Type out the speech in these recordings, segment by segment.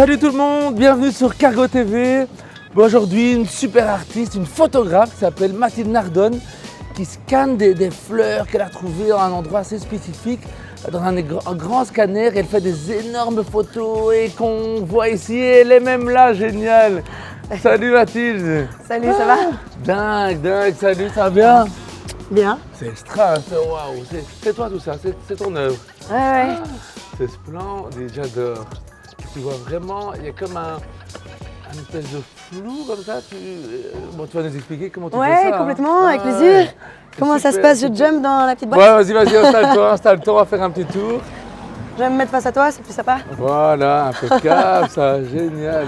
Salut tout le monde, bienvenue sur Cargo TV. Aujourd'hui, une super artiste, une photographe qui s'appelle Mathilde Nardone qui scanne des fleurs qu'elle a trouvées dans un endroit assez spécifique, dans un grand scanner. Elle fait des énormes photos et qu'on voit ici. Elle est même là, génial. Salut Mathilde. Salut, ça va? Dingue, salut, ça va bien? Bien. C'est extra, waouh, c'est toi tout ça, c'est ton œuvre. Ouais. C'est splendide, j'adore. Tu vois vraiment, il y a comme un espèce de flou comme ça. Bon, tu vas nous expliquer comment tu fais ça. Ouais, complètement, avec plaisir. Comment ça se passe? Je jump dans la petite boîte? Ouais, vas-y, installe-toi, on va faire un petit tour. Je vais me mettre face à toi, c'est plus sympa. Voilà, impeccable, ça, génial.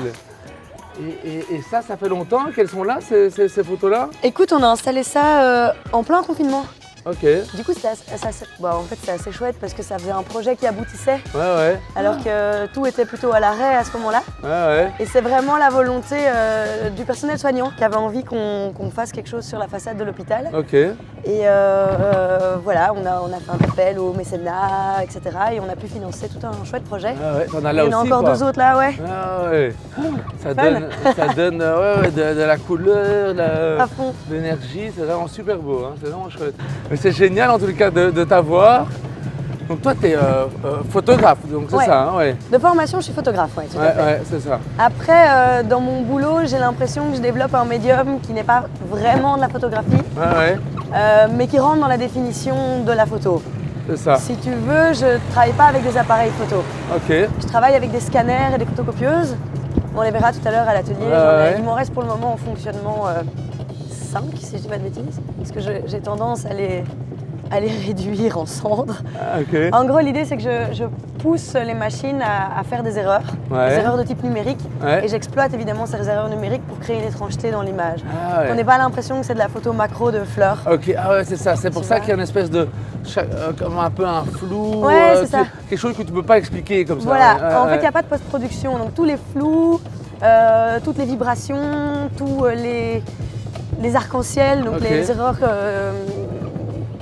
Et ça fait longtemps qu'elles sont là, ces photos-là? Écoute, on a installé ça en plein confinement. Ok. Du coup, c'est assez chouette parce que ça faisait un projet qui aboutissait. Ouais. Alors que tout était plutôt à l'arrêt à ce moment-là. Ouais. Et c'est vraiment la volonté du personnel soignant qui avait envie qu'on fasse quelque chose sur la façade de l'hôpital. Ok. Et voilà, on a fait un appel au mécénat, etc. Et on a pu financer tout un chouette projet. Ah ouais, t'en as là Il y en a aussi, encore quoi. deux autres là, ouais. Ah ouais. Ça donne de la couleur, À fond. de l'énergie, c'est vraiment super beau, hein, c'est vraiment chouette. Mais c'est génial en tout cas de t'avoir. Donc toi tu es photographe, donc c'est Ouais. ça, hein, ouais. De formation, je suis photographe, ouais, tout à fait. Ouais, c'est ça. Après, dans mon boulot, j'ai l'impression que je développe un médium qui n'est pas vraiment de la photographie, Ouais, mais qui rentre dans la définition de la photo. c'est ça. Si tu veux, je ne travaille pas avec des appareils photo. Ok. Je travaille avec des scanners et des photocopieuses. On les verra tout à l'heure à l'atelier. Ouais. Il m'en reste pour le moment en fonctionnement 5, si je dis pas de bêtises, parce que j'ai tendance à les réduire en cendres. Ah, ok. En gros, l'idée, c'est que je pousse les machines à faire des erreurs de type numérique. Ouais. Et j'exploite évidemment ces erreurs numériques pour créer une étrangeté dans l'image. Ah, ouais. On n'ait pas l'impression que c'est de la photo macro de fleurs. Ok, ah ouais, c'est ça. C'est pour Tu ça vois. qu'il y a une espèce de, comme un peu un flou. Ouais, c'est ça. Quelque chose que tu peux pas expliquer comme ça. Voilà, Ouais, en fait, il ouais. n'y a pas de post-production. Donc tous les flous, toutes les vibrations, tous les arcs-en-ciel, donc Ok. les erreurs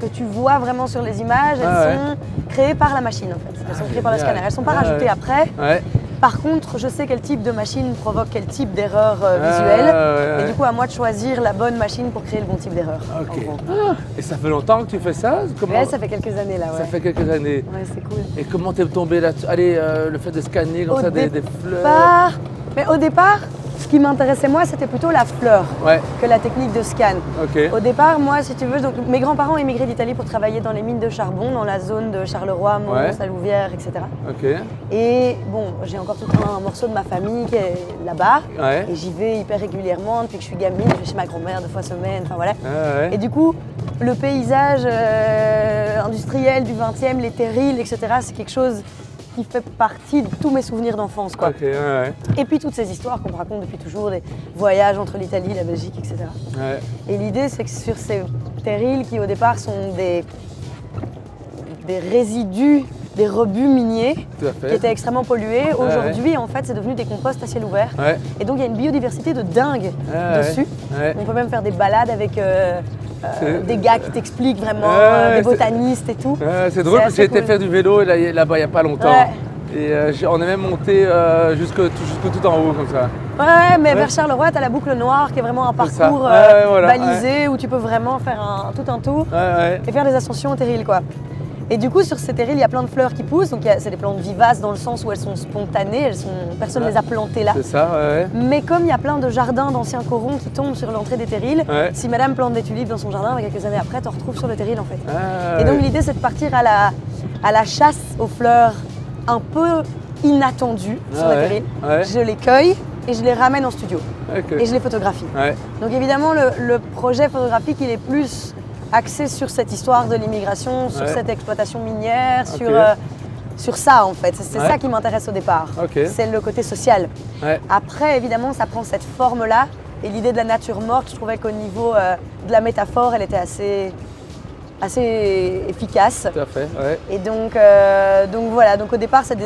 que tu vois vraiment sur les images, elles Ah, ouais. sont créées par la machine en fait. Elles sont créées par le génial. scanner. Elles ne sont pas Ah, rajoutées ouais. après. Ouais. Par contre, je sais quel type de machine provoque quel type d'erreur Ah, visuelle. ouais. Et du coup, à moi de choisir la bonne machine pour créer le bon type d'erreur. Ok. en gros. Et ça fait longtemps que tu fais ça? Comment... Ouais, ça fait quelques années là, ouais. Ça fait quelques années. Ouais, c'est cool. Et comment t'es tombé là-dessus? Allez, le fait de scanner comme Au ça des fleurs. Mais au départ, ce qui m'intéressait moi, c'était plutôt la fleur Ouais, que la technique de scan. ok. Au départ, moi, si tu veux, donc, mes grands-parents émigraient d'Italie pour travailler dans les mines de charbon, dans la zone de Charleroi, Mons, Ouais. la Louvière, etc. Ok. Et bon, j'ai encore tout un morceau de ma famille qui est là-bas. Ouais. Et j'y vais hyper régulièrement depuis que je suis gamine. Je vais chez ma grand-mère 2 fois semaine, enfin voilà. Ouais. Et du coup, le paysage industriel du 20e, les terrils, etc., c'est quelque chose qui fait partie de tous mes souvenirs d'enfance, quoi. Ok, ouais. Et puis toutes ces histoires qu'on me raconte depuis toujours, des voyages entre l'Italie, la Belgique, etc. Ouais. Et l'idée, c'est que sur ces terrils qui au départ sont des résidus, des rebuts miniers Tout à qui fait. étaient extrêmement pollués, aujourd'hui, en fait, c'est devenu des composts à ciel ouvert. Ouais. Et donc, il y a une biodiversité de dingue Ouais. dessus. Ouais. On peut même faire des balades avec des gars qui t'expliquent vraiment, Ouais, des c'est- botanistes et tout. C'est drôle parce que assez j'ai été cool. faire du vélo là-bas il n'y a pas longtemps. Ouais. Et on est même monté jusque tout en haut comme ça. Ouais, mais Ouais. vers Charleroi, tu as la boucle noire qui est vraiment un C'est ça. parcours Ouais, voilà, balisé où tu peux vraiment faire tout un tour Ouais. et faire des ascensions au terril, quoi. Et du coup, sur ces terrils, il y a plein de fleurs qui poussent. Donc, c'est des plantes vivaces dans le sens où elles sont spontanées, personne ne Ouais. les a plantées là. C'est ça, ouais. Mais comme il y a plein de jardins d'anciens corons qui tombent sur l'entrée des terrils, Ouais. si madame plante des tulipes dans son jardin, quelques années après, tu en retrouves sur le terril en fait. Ah, Et donc ouais. l'idée, c'est de partir à la chasse aux fleurs un peu inattendues sur Ah, le ouais. terril. Ouais. Je les cueille et je les ramène en studio. Ok. Et je les photographie. Ouais. Donc évidemment, le projet photographique, il est plus axé sur cette histoire de l'immigration, sur Ouais. cette exploitation minière, Ok. sur ça en fait. C'est Ouais. ça qui m'intéresse au départ. Ok. C'est le côté social. Ouais. Après, évidemment, ça prend cette forme-là. Et l'idée de la nature morte, je trouvais qu'au niveau de la métaphore, elle était assez efficace. Tout à fait, ouais. Et donc voilà, donc au départ, c'est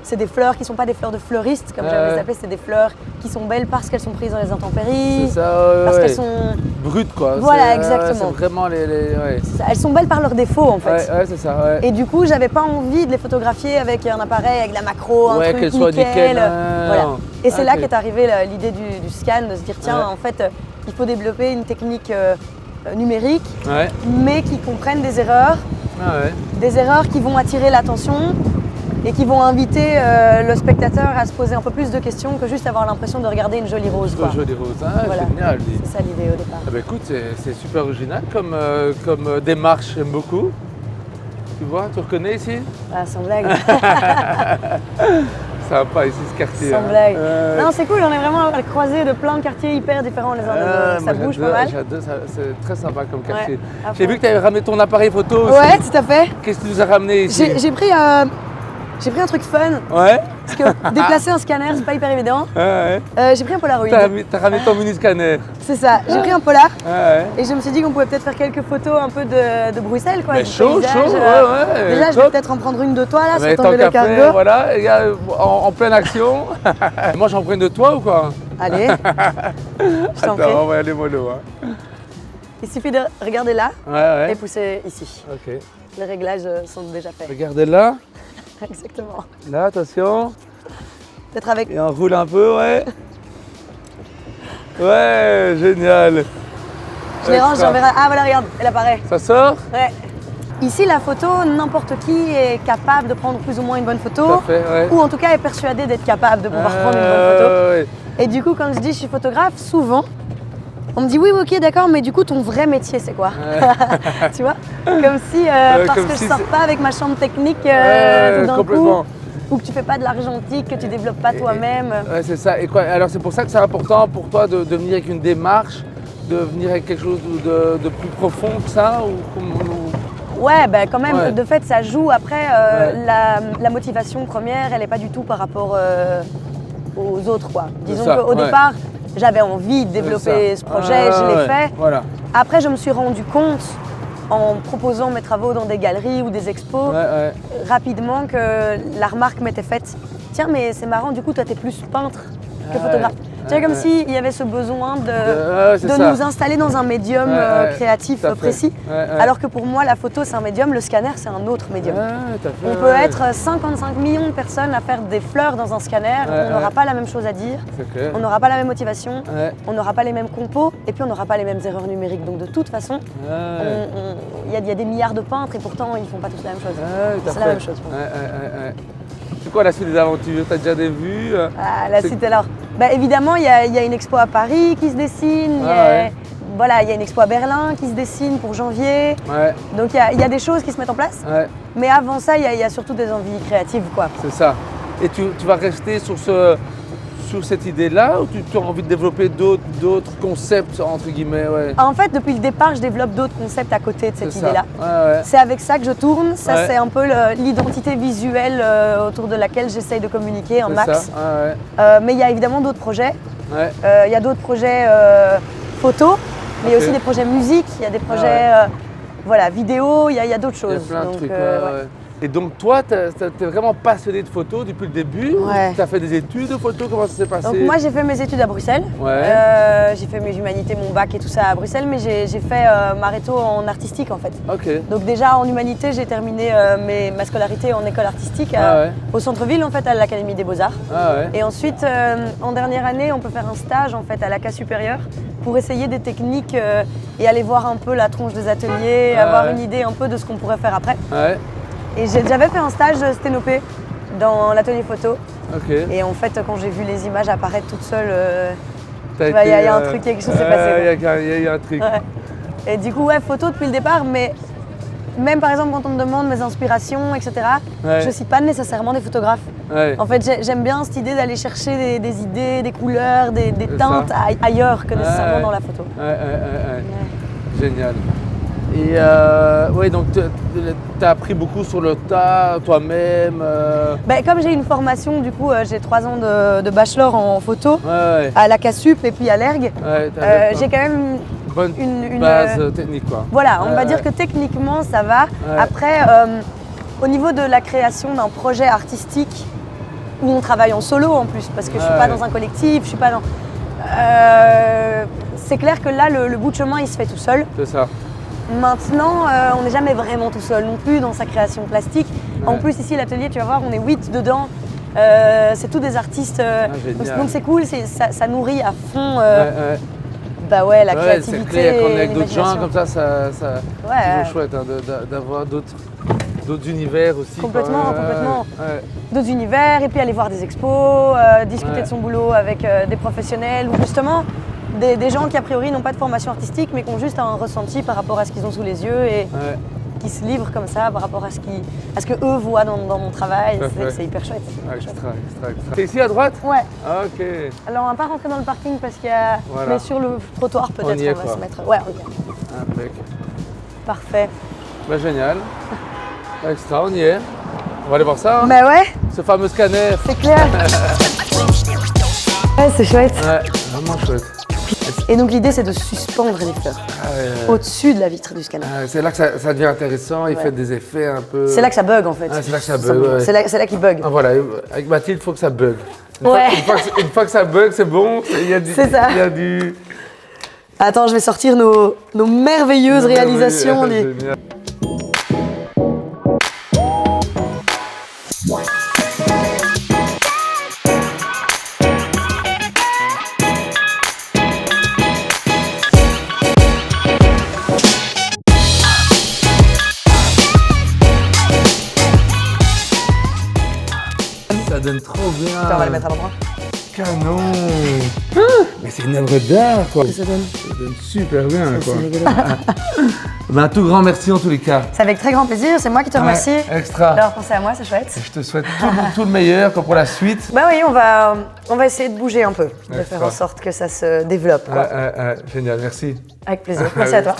c'est des fleurs qui ne sont pas des fleurs de fleuristes, comme j'aime les appeler, c'est des fleurs qui sont belles parce qu'elles sont prises dans les intempéries. C'est ça, parce qu'elles sont brutes quoi. Voilà, exactement. C'est vraiment Elles sont belles par leurs défauts en fait. Ouais, c'est ça. Ouais. Et du coup, j'avais pas envie de les photographier avec un appareil, avec de la macro, un truc qu'elles soient nickel. Voilà. Et c'est là Ok. qu'est arrivée l'idée du scan, de se dire tiens, en fait, il faut développer une technique numérique, mais qui comprenne des erreurs qui vont attirer l'attention et qui vont inviter le spectateur à se poser un peu plus de questions que juste avoir l'impression de regarder une jolie rose. Une jolie rose, Voilà. génial. C'est ça l'idée au départ. Ah bah écoute, c'est super original comme démarche, j'aime beaucoup. Tu vois, tu reconnais ici? Ah, sans blague. Sympa ici ce quartier. Sans blague. Non, c'est cool, on est vraiment à la croisée de plein de quartiers hyper différents les uns des autres. Ça bouge pas mal. J'adore, c'est très sympa comme quartier. à J'ai fond. vu que tu avais ramené ton appareil photo aussi. Ouais, tout à fait. Qu'est-ce que tu nous as ramené ici? J'ai pris un truc fun, Ouais? parce que déplacer un scanner, c'est pas hyper évident. J'ai pris un Polaroid. T'as ramené ton mini scanner. C'est ça, j'ai pris un Polar. Ouais. Et je me suis dit qu'on pouvait peut-être faire quelques photos un peu de Bruxelles, quoi. Mais du chaud, paysage. ouais. Déjà, je vais top. peut-être en prendre une de toi, là, Mais sur ton tant vélo qu'à faire, cargo. voilà, les gars, en pleine action. Moi, j'en prends une de toi ou quoi? Allez, je t'en prie. Attends, on va aller mollo. Hein. Il suffit de regarder là Ouais. et pousser ici. Ok. Les réglages sont déjà faits. Regardez là. Exactement. Là, attention. Peut-être avec... Et on roule un peu, ouais. Ouais, génial. Je les range, j'enverrai... Ah voilà, regarde, elle apparaît. Ça sort? Ouais. Ici, la photo, n'importe qui est capable de prendre plus ou moins une bonne photo. Tout à fait, ouais. Ou en tout cas est persuadé d'être capable de pouvoir prendre une bonne photo. Ouais. Et du coup, quand je dis je suis photographe, souvent, on me dit oui, ok, d'accord, mais du coup, ton vrai métier, c'est quoi? Tu vois? Comme si, parce comme que si je sors c'est- pas avec ma chambre technique tout d'un coup, complètement. ou que tu fais pas de l'argentique, que tu développes pas toi-même. Ouais, c'est ça. Et quoi, alors, c'est pour ça que c'est important pour toi de venir avec une démarche, de venir avec quelque chose de plus profond que ça Ouais, ben quand même, Ouais. de fait, ça joue. Après, Ouais. la motivation première, elle n'est pas du tout par rapport aux autres, quoi. Disons ça, qu'au ouais. départ, j'avais envie de développer ce projet, je l'ai fait. Voilà. Après, je me suis rendu compte, en proposant mes travaux dans des galeries ou des expos, Ouais. rapidement que la remarque m'était faite. Tiens, mais c'est marrant, du coup, toi, t'es plus peintre que photographe. Tu vois, comme s'il y avait ce besoin c'est de ça. nous installer dans un médium créatif tout à fait. précis. Ouais. Alors que pour moi, la photo, c'est un médium, le scanner, c'est un autre médium. Tout à fait, On peut être 55 millions de personnes à faire des fleurs dans un scanner, on n'aura pas la même chose à dire, C'est clair. on n'aura pas la même motivation, Ouais. on n'aura pas les mêmes compos, et puis on n'aura pas les mêmes erreurs numériques. Donc de toute façon, il y a des milliards de peintres et pourtant ils font pas tous la même chose. Tout à C'est la fait. même chose pour moi. Ouais. C'est quoi la suite des aventures? T'as déjà des vues? Ah, la C'est- suite alors. Bah, évidemment, il y a une expo à Paris qui se dessine, voilà, il y a une expo à Berlin qui se dessine pour janvier. Ouais. Donc il y a des choses qui se mettent en place. Ouais. Mais avant ça, il y a surtout des envies créatives, quoi. C'est ça. Et tu vas rester sur cette idée-là ou tu as envie de développer d'autres concepts, entre guillemets, ouais. En fait, depuis le départ, je développe d'autres concepts à côté de cette C'est ça. idée-là. Ouais. C'est avec ça que je tourne. Ça, Ouais. c'est un peu l'identité visuelle autour de laquelle j'essaye de communiquer un C'est max. ça. Mais il y a évidemment d'autres projets. Ouais. Il y a d'autres projets photos, mais il y a Ok. aussi des projets musique, il y a des projets voilà, vidéo, il y a d'autres Il y a choses. plein de Donc, trucs. ouais. Ouais. Et donc toi, t'es vraiment passionné de photos depuis le début? Ouais. Tu as fait des études de photos? Comment ça s'est passé? Donc moi j'ai fait mes études à Bruxelles. Ouais. J'ai fait mes humanités, mon bac et tout ça à Bruxelles, mais j'ai fait ma réto en artistique en fait. Ok. Donc déjà en humanité, j'ai terminé ma scolarité en école artistique Ouais. au centre-ville en fait, à l'Académie des Beaux-Arts. Ouais. Et ensuite, en dernière année, on peut faire un stage en fait à l'ACA supérieure pour essayer des techniques et aller voir un peu la tronche des ateliers, avoir une idée un peu de ce qu'on pourrait faire après. Ouais. Et j'avais fait un stage sténopé dans l'atelier photo. Ok. Et en fait, quand j'ai vu les images apparaître toutes seules, T'as il y a été, un truc, quelque chose s'est passé. Il y a eu un truc. Ouais. Et du coup, ouais, photo depuis le départ, mais même par exemple quand on me demande mes inspirations, etc., je ne cite pas nécessairement des photographes. Ouais. En fait, j'aime bien cette idée d'aller chercher des idées, des couleurs, des teintes ailleurs que nécessairement dans la photo. Ouais. Génial. Et ouais, donc tu as appris beaucoup sur le tas, toi-même. Ben, comme j'ai une formation, du coup, j'ai 3 ans de bachelor en photo Ouais. à la CASUP et puis à l'ERG. J'ai quand même bonne une base technique, quoi. Voilà, on va dire que techniquement ça va. Ouais. Après, au niveau de la création d'un projet artistique, où on travaille en solo en plus, parce que je suis pas dans un collectif, je suis pas dans... c'est clair que là, le bout de chemin, il se fait tout seul. C'est ça. Maintenant, on n'est jamais vraiment tout seul non plus dans sa création plastique. En plus, ici, l'atelier, tu vas voir, on est 8 dedans. C'est tous des artistes. Donc c'est cool, ça nourrit à fond bah ouais, la créativité. C'est clair, quand on est avec d'autres gens comme ça, c'est toujours chouette hein, d'avoir d'autres univers aussi. Complètement. D'autres univers, et puis aller voir des expos, discuter de son boulot avec des professionnels, ou justement des gens qui a priori n'ont pas de formation artistique, mais qui ont juste un ressenti par rapport à ce qu'ils ont sous les yeux et qui se livrent comme ça par rapport à ce que eux voient dans mon travail. C'est hyper chouette. Extra. C'est ici à droite? Ouais. Ah, ok. Alors on va pas rentrer dans le parking parce qu'il y a... Mais sur le trottoir peut-être on va se mettre... Ouais, ok. Impec. Parfait. Bah génial. Extra, on y est. On va aller voir ça. Hein. Bah ouais. Ce fameux scanner. C'est clair. Ouais, c'est chouette. Ouais, vraiment chouette. Et donc l'idée c'est de suspendre les fleurs au-dessus de la vitre du scanner. C'est là que ça devient intéressant, il fait des effets un peu... C'est là que ça bug en fait. C'est là que ça bug, C'est là qu'il bug. Ah, voilà, avec Mathilde, il faut que ça bug. Une fois que ça bug, c'est bon, il y a du... C'est ça. Il y a du... Attends, je vais sortir nos merveilleuses réalisations. Ça donne trop bien. On va les mettre à l'endroit. Canon. Mais c'est une œuvre d'art quoi. Ça donne super bien quoi. Un tout grand merci en tous les cas. C'est avec très grand plaisir, c'est moi qui te remercie. Extra. D'avoir pensé à moi, c'est chouette. Je te souhaite tout le meilleur pour la suite. Bah oui, on va essayer de bouger un peu, de faire en sorte que ça se développe. Quoi. Génial, merci. Avec plaisir, merci à toi.